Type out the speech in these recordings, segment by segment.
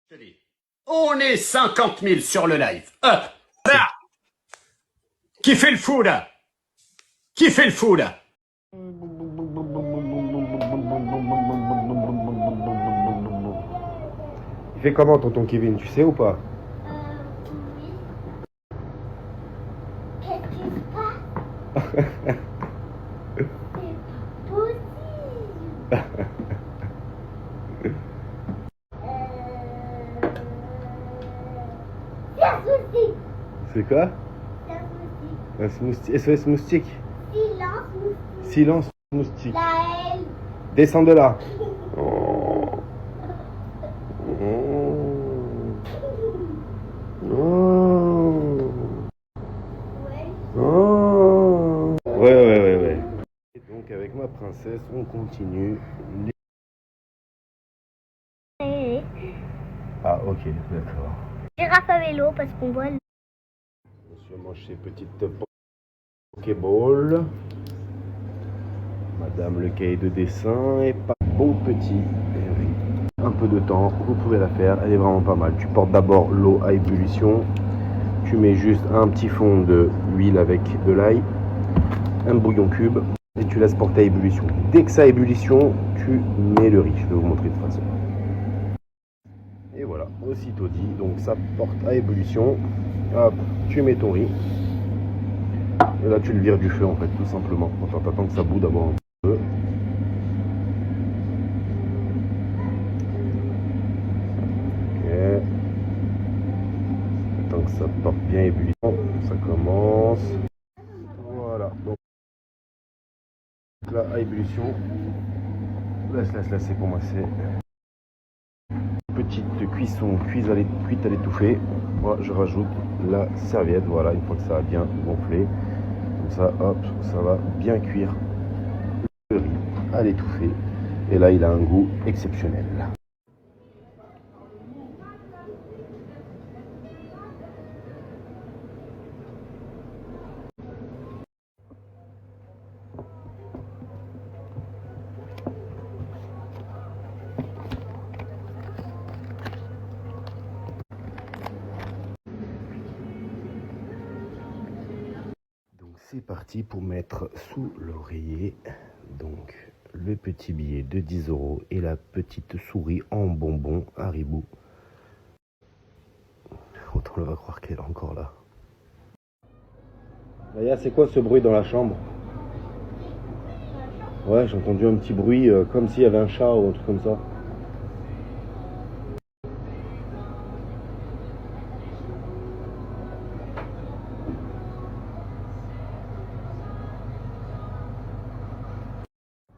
Je te dis, on est 50 000 sur le live. Hop, là. Qui fait le fou là? Qui fait le fou là? Il fait comment tonton Kevin, tu sais ou pas? Oui. Qu'est-ce qui se passe? C'est pas possible. C'est un moustique. C'est quoi? C'est un moustique. Un SOS moustique. Silence moustique. Silence moustique. La L. Descends de là. Oh. Oh. Ouais. Oh. Ouais. Et donc avec ma princesse, on continue. Ah ok, d'accord. Girafe à vélo parce qu'on voit le... Monsieur mange ses petites Pokéballs. Madame le cahier de dessin est pas bon petit. Eh oui. Un peu de temps, vous pouvez la faire, elle est vraiment pas mal. Tu portes d'abord l'eau à ébullition. Tu mets juste un petit fond de huile avec de l'ail, un bouillon cube et tu laisses porter à ébullition. Dès que ça a ébullition, tu mets le riz. Je vais vous montrer de toute façon. Et voilà, aussitôt dit, donc ça porte à ébullition. Hop, tu mets ton riz. Et là tu le vires du feu en fait, tout simplement. Enfin, t'attends que ça bout d'abord un peu. Ok. Tant que ça porte bien ébullition, ça commence. Voilà, donc là à ébullition. Laisse, c'est pour moi c'est. Petite cuisson, cuite à l'étouffée. Moi je rajoute la serviette, voilà, une fois que ça a bien gonflé. Comme ça, hop, ça va bien cuire le riz à l'étouffée. Et là, il a un goût exceptionnel. C'est parti pour mettre sous l'oreiller donc le petit billet de 10 € et la petite souris en bonbon Haribo. Autant le va croire qu'elle est encore là. Maya, c'est quoi ce bruit dans la chambre? Ouais, j'ai entendu un petit bruit comme s'il y avait un chat ou un truc comme ça.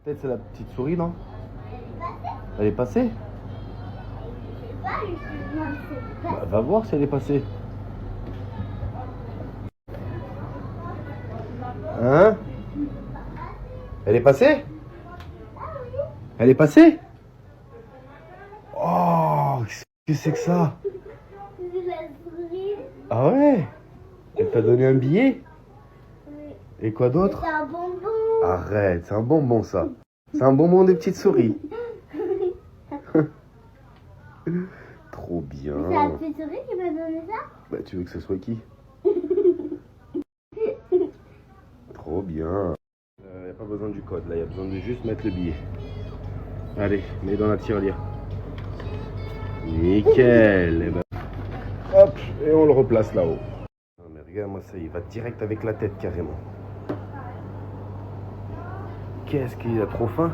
Peut-être c'est la petite souris, non? Elle est passée? Bah, va voir si elle est passée. Hein? Elle est passée? Elle est passée? Oh, qu'est-ce que c'est que ça? Ah ouais? Elle t'a donné un billet? Et quoi d'autre? C'est un bonbon. Arrête, c'est un bonbon ça. C'est un bonbon des petites souris. Trop bien. C'est la petite souris qui m'a donné ça? Bah tu veux que ce soit qui? Trop bien. Y a pas besoin du code là, y a besoin de juste mettre le billet. Allez, mets dans la tirelire. Nickel. Et ben... Hop, et on le replace là-haut. Non mais regarde moi ça, il va direct avec la tête carrément. Qu'est-ce qu'il a trop faim?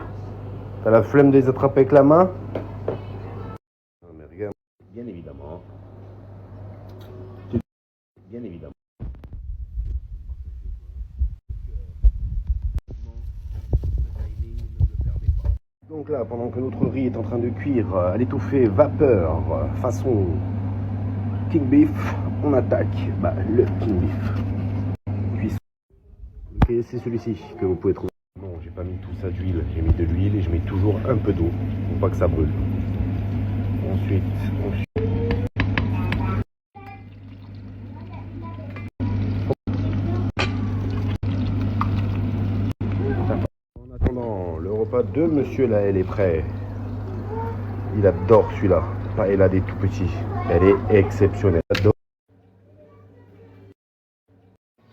T'as la flemme de les attraper avec la main? Non mais regarde, bien évidemment. Bien évidemment. Donc là, pendant que notre riz est en train de cuire à l'étouffée vapeur façon King Beef, on attaque le King Beef. Cuisson. Ok, c'est celui-ci que vous pouvez trouver. Non, j'ai pas mis tout ça d'huile, j'ai mis de l'huile et je mets toujours un peu d'eau pour pas que ça brûle. Ensuite. En attendant, le repas de Monsieur Laël est prêt. Il adore celui-là. paella des tout petits. Elle est exceptionnelle.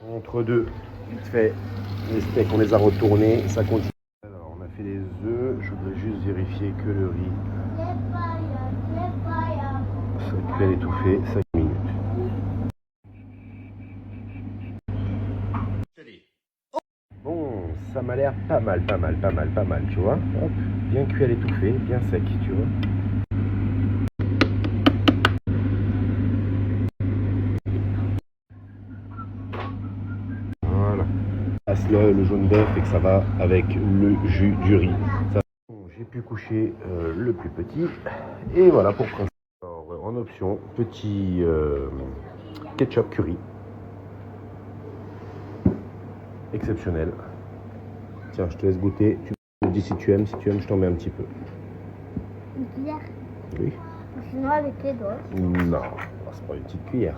Entre deux, vite fait, les steaks, on les a retournés, ça continue. Alors, on a fait les œufs, je voudrais juste vérifier que le riz, ça cuit à l'étouffée, 5 minutes. Bon, ça m'a l'air pas mal, tu vois. Hop, bien cuit à l'étouffée, bien sec, tu vois. Voilà. Passe le jaune d'œuf et que ça va avec le jus du riz. Bon, j'ai pu coucher le plus petit. Et voilà pour principe. Alors, en option, petit ketchup curry. Exceptionnel. Tiens, je te laisse goûter. Tu me dis si tu aimes. Si tu aimes, je t'en mets un petit peu. Une cuillère. Oui. Sinon avec les doigts. Non, c'est pas une petite cuillère.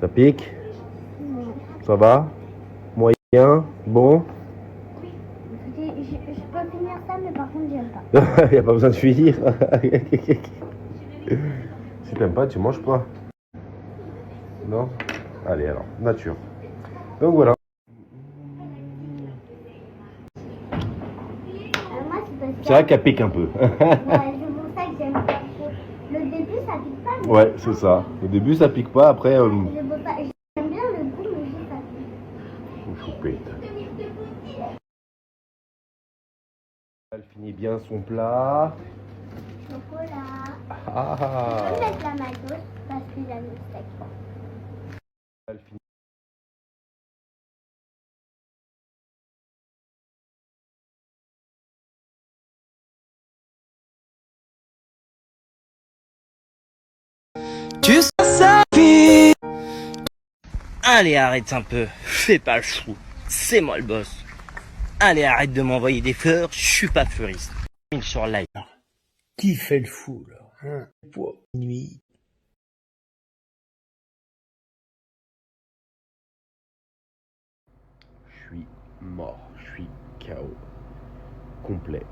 Ça pique? Ça va? Moyen? Bon? Je peux finir ça, mais par contre, j'aime pas. Il n'y a pas besoin de finir. Si t'aimes pas, tu manges pas. Non? Allez alors, nature. Donc voilà. Moi, c'est parce que... C'est vrai qu'elle pique un peu. Ouais, c'est pour ça que j'aime pas. Le début, ça pique pas. Mais... Ouais, c'est ça. Au début, ça pique pas. Après, C'est pour ça... J'aime bien le goût, mais juste ça pique. choupette. Elle finit bien son plat. Chocolat. Ah. Je peux mettre la maillot parce qu'il a le steak. Elle finit. Tu sais sa vie. Allez, arrête un peu. Fais pas le chou. C'est moi le boss. Allez, arrête de m'envoyer des fleurs. Je suis pas fleuriste. Sur live. Qui fait le fou, là, hein? Pour nuit. Je suis mort. Je suis KO. Complet.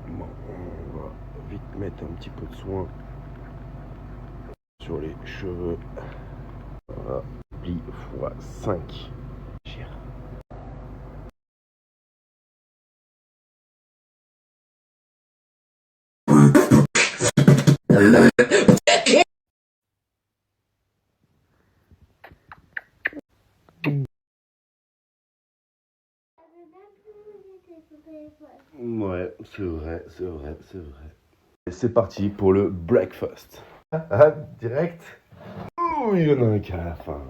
Bon, on va vite mettre un petit peu de soin sur les cheveux. Voilà. Pli x 5. Ouais, c'est vrai. C'est parti pour le breakfast. Ah, direct. Ouh, il y en a un qui a la faim.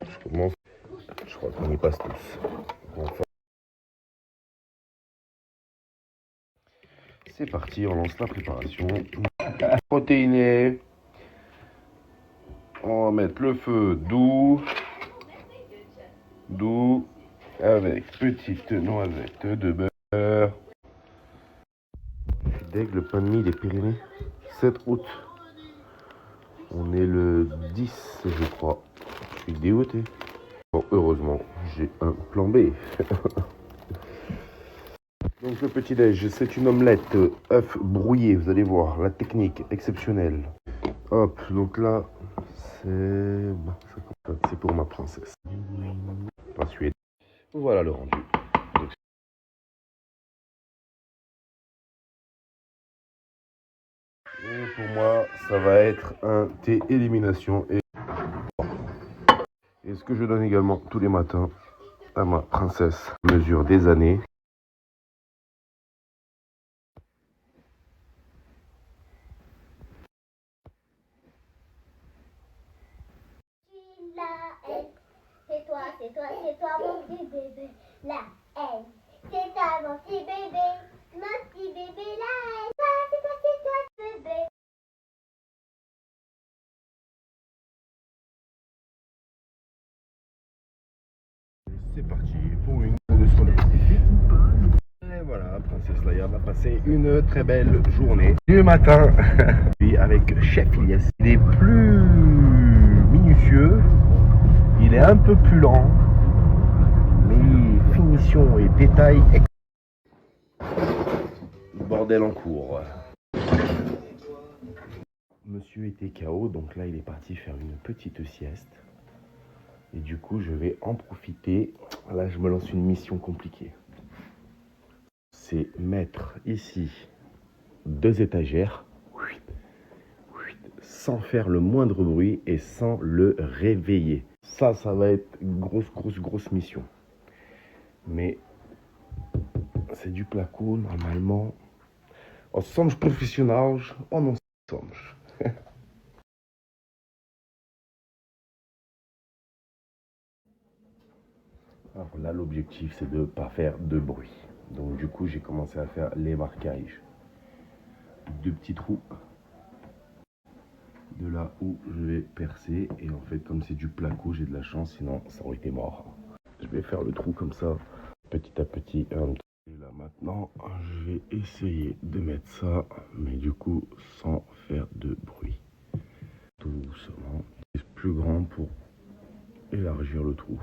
Je commence. Je crois qu'on y passe tous. Enfin. C'est parti, on lance la préparation. Protéiné. On va mettre le feu doux. Doux. Avec petite noisette de beurre. Dès que le pain de mie des Pyrénées, 7 août. On est le 10, je crois. Je suis dégoûté. Bon, heureusement, j'ai un plan B. Donc le petit déj, c'est une omelette œuf brouillé. Vous allez voir, la technique exceptionnelle. Hop, donc là, c'est pour ma princesse. Pas suédois. Voilà le rendu. Et pour moi, ça va être un thé élimination. Et ce que je donne également tous les matins à ma princesse, mesure des années. C'est toi mon petit bébé. La haine. C'est toi mon petit bébé. Mon petit bébé, la haine. C'est toi, bébé. C'est parti pour une de soleil. Et voilà, princesse. c'est Slayer. On a passé une très belle journée du matin. Puis avec Chef Ilias, il est plus minutieux, il est un peu plus lent, mais finition et détail. Bordel en cours. Monsieur était KO, donc là il est parti faire une petite sieste. Et du coup je vais en profiter. Là je me lance une mission compliquée. C'est mettre ici 2 étagères sans faire le moindre bruit et sans le réveiller. Ça va être une grosse mission. Mais c'est du placo normalement. Oh, somos profissionais ou não somos? Alors là, l'objectif, c'est de ne pas faire de bruit. Donc du coup, j'ai commencé à faire les marquages. 2 petits trous. De là où je vais percer. Et en fait, comme c'est du placo, j'ai de la chance, sinon ça aurait été mort. Je vais faire le trou comme ça, petit à petit. Et là maintenant, je vais essayer de mettre ça, mais du coup, sans faire de bruit. Tout doucement. C'est plus grand pour élargir le trou.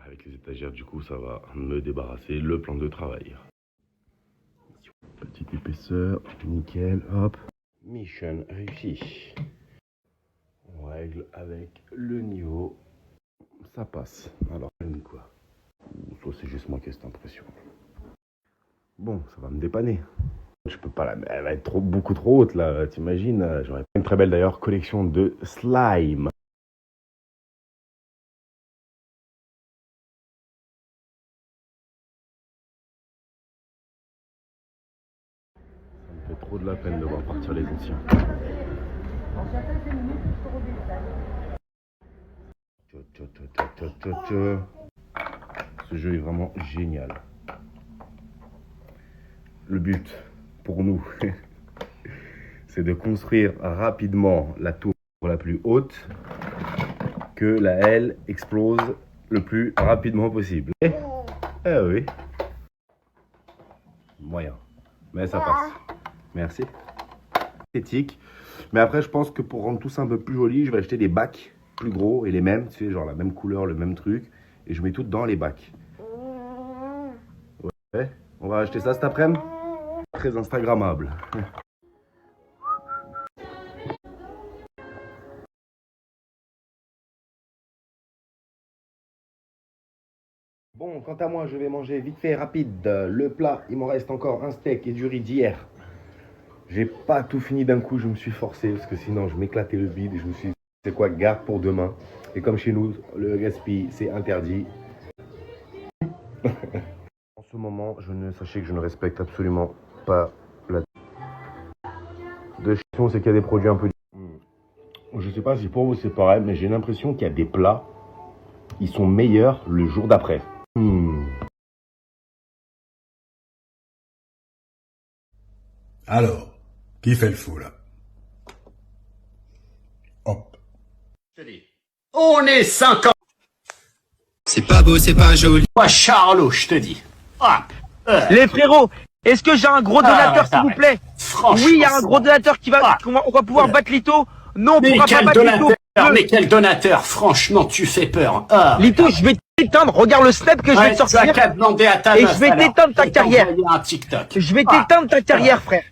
Avec les étagères, du coup, ça va me débarrasser le plan de travail. Petite épaisseur, nickel, hop. Mission réussie. On règle avec le niveau. Ça passe. Alors, quoi. Soit c'est juste moi qui ai cette impression. Bon, ça va me dépanner. Je peux pas la mettre, elle va être beaucoup trop haute là, t'imagines. J'aurais une très belle d'ailleurs collection de slime. Ça me fait trop de la peine de voir partir les anciens. Ce jeu est vraiment génial. Le but pour nous, c'est de construire rapidement la tour la plus haute, que la L explose le plus rapidement possible. Eh oui. Moyen. Mais ça passe. Merci. Esthétique. Mais après, je pense que pour rendre tout ça un peu plus joli, je vais acheter des bacs plus gros et les mêmes, tu sais, genre la même couleur, le même truc. Et je mets tout dans les bacs. Ouais. On va acheter ça cet après-midi. Très instagrammable. Bon, quant à moi, je vais manger vite fait, rapide. Le plat, il m'en reste encore un steak et du riz d'hier. J'ai pas tout fini d'un coup, je me suis forcé parce que sinon je m'éclatais le bide et je me suis dit, c'est quoi, garde pour demain. Et comme chez nous, le gaspille, c'est interdit. En ce moment, sachez que je ne respecte absolument pas la question, c'est qu'il y a des produits un peu... Je sais pas si pour vous c'est pareil, mais j'ai l'impression qu'il y a des plats, ils sont meilleurs le jour d'après. Alors, qui fait le fou, là? Hop. Je te dis, on est 50. C'est pas beau, c'est pas joli. Moi, Charlot, je te dis. Hop. Les frérots, est-ce que j'ai un gros donateur, s'il vous plaît? Franchement, Oui, il y a un gros donateur qui va... On va pouvoir battre Lito. Non, on mais pourra pas quel battre Lito. donateur, mais quel donateur, franchement, tu fais peur. Lito, je vais t'éteindre. Regarde le snap que je vais te sortir. Tu as qu'à demander à ta Et meuf, je vais alors. t'éteindre ta Je vais carrière. t'envoyer un TikTok. Je vais t'éteindre ta carrière, frère.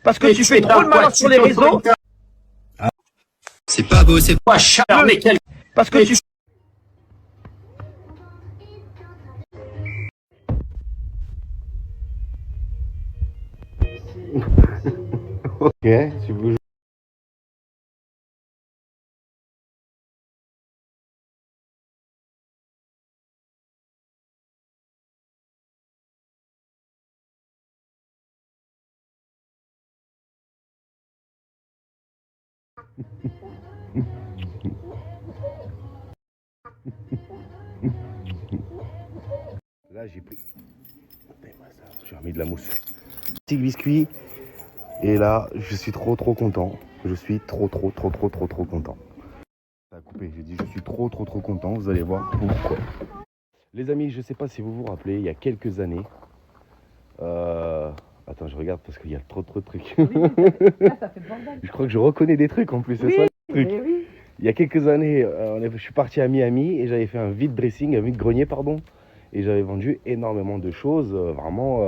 Parce que Mais tu fais trop le malin sur les réseaux. C'est pas beau, c'est Moi, Charlot, mais quel... Parce que Mais tu... Ok, si vous... Là, j'ai pris... J'ai remis de la mousse. Petit biscuit. Et là, je suis trop content. Je suis trop content. Ça a coupé. J'ai dit je suis trop content. Vous allez voir pourquoi. Les amis, je ne sais pas si vous vous rappelez, il y a quelques années, Attends, je regarde parce qu'il y a trop de trucs. Oui, là, ça fait bordel. Je crois que je reconnais des trucs en plus, c'est Oui, ça le truc. mais oui. Il y a quelques années, je suis parti à Miami et j'avais fait un vide dressing, un vide grenier, pardon. Et j'avais vendu énormément de choses, vraiment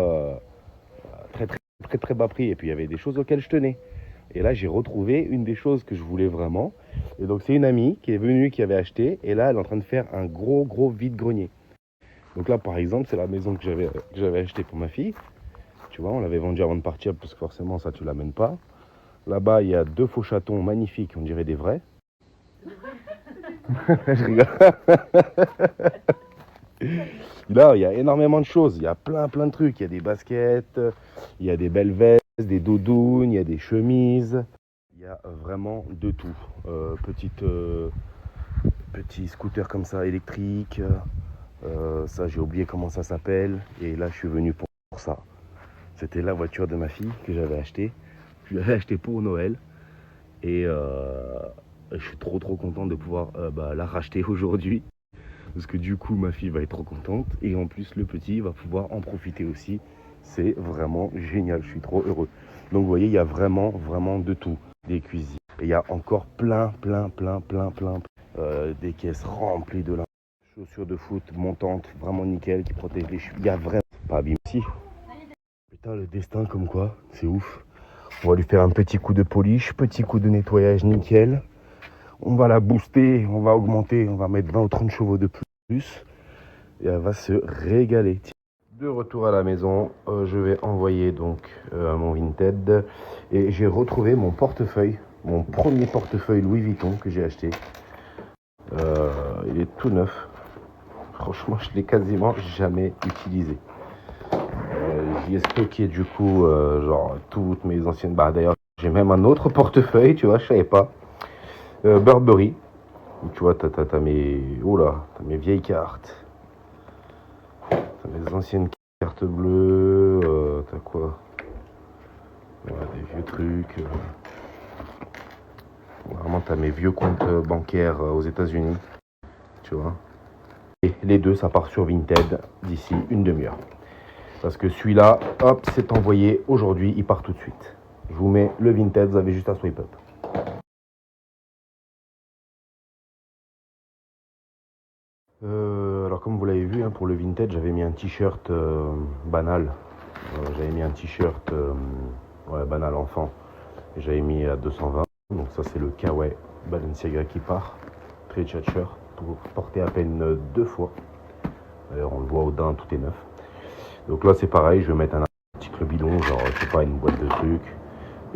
très bas prix. Et puis il y avait des choses auxquelles je tenais. Et là, j'ai retrouvé une des choses que je voulais vraiment. Et donc, c'est une amie qui est venue, qui avait acheté. Et là, elle est en train de faire un gros vide-grenier. Donc là, par exemple, c'est la maison que j'avais achetée pour ma fille. Tu vois, on l'avait vendue avant de partir, parce que forcément, ça, tu l'amènes pas. Là-bas, il y a 2 faux chatons magnifiques, on dirait des vrais. Je rigole. Là, il y a énormément de choses. Il y a plein de trucs. Il y a des baskets, il y a des belles vestes, des doudounes, il y a des chemises. Il y a vraiment de tout. Petit scooter comme ça, électrique. Ça, j'ai oublié comment ça s'appelle. Et là, je suis venu pour ça. C'était la voiture de ma fille que j'avais achetée. Je l'avais achetée pour Noël. Et je suis trop content de pouvoir la racheter aujourd'hui. Parce que du coup, ma fille va être trop contente. Et en plus, le petit va pouvoir en profiter aussi. C'est vraiment génial. Je suis trop heureux. Donc, vous voyez, il y a vraiment de tout. Des cuisines. Et il y a encore plein. Des caisses remplies de linge. Chaussures de foot montantes, vraiment nickel, qui protègent les chevilles. Il y a vraiment pas abîme. Si. Putain, le destin comme quoi, c'est ouf. On va lui faire un petit coup de polish, petit coup de nettoyage nickel. On va la booster, on va augmenter, on va mettre 20 ou 30 chevaux de plus. Et elle va se régaler. De retour à la maison, je vais envoyer donc à mon Vinted. Et j'ai retrouvé mon portefeuille, mon premier portefeuille Louis Vuitton que j'ai acheté. Il est tout neuf. Franchement, je l'ai quasiment jamais utilisé. J'y ai stocké du coup genre toutes mes anciennes. D'ailleurs, j'ai même un autre portefeuille, tu vois, je savais pas. Burberry. Tu vois, t'as mes. Oh là, t'as mes vieilles cartes. T'as mes anciennes cartes bleues. T'as quoi? Voilà, des vieux trucs. Vraiment, t'as mes vieux comptes bancaires aux États-Unis. Tu vois. Et les deux, ça part sur Vinted d'ici une demi-heure. Parce que celui-là, hop, c'est envoyé aujourd'hui, il part tout de suite. Je vous mets le Vinted, vous avez juste à swipe up. Alors comme vous l'avez vu, hein, pour le Vinted, j'avais mis un t-shirt banal. J'avais mis un t-shirt banal enfant. J'avais mis à 220. Donc ça c'est le Kawaii Balenciaga qui part. Très tchatcher, pour porter à peine 2 fois. D'ailleurs on le voit au daim, tout est neuf. Donc là c'est pareil, je vais mettre un article bidon, genre je sais pas, une boîte de trucs.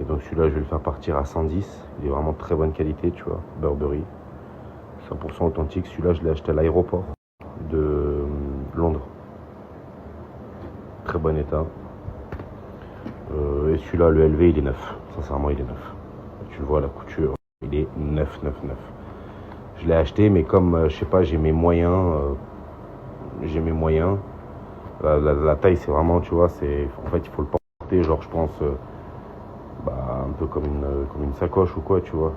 Et donc celui-là je vais le faire partir à 110. Il est vraiment de très bonne qualité, tu vois, Burberry. 100% authentique, celui-là je l'ai acheté à l'aéroport de Londres. Très bon état. Et celui-là, le LV, il est neuf. Sincèrement, il est neuf. Tu le vois, la couture, il est neuf. Je l'ai acheté, mais comme, je sais pas, j'ai mes moyens. La taille, c'est vraiment, tu vois, en fait, il faut le porter, genre, je pense, un peu comme une sacoche ou quoi, tu vois.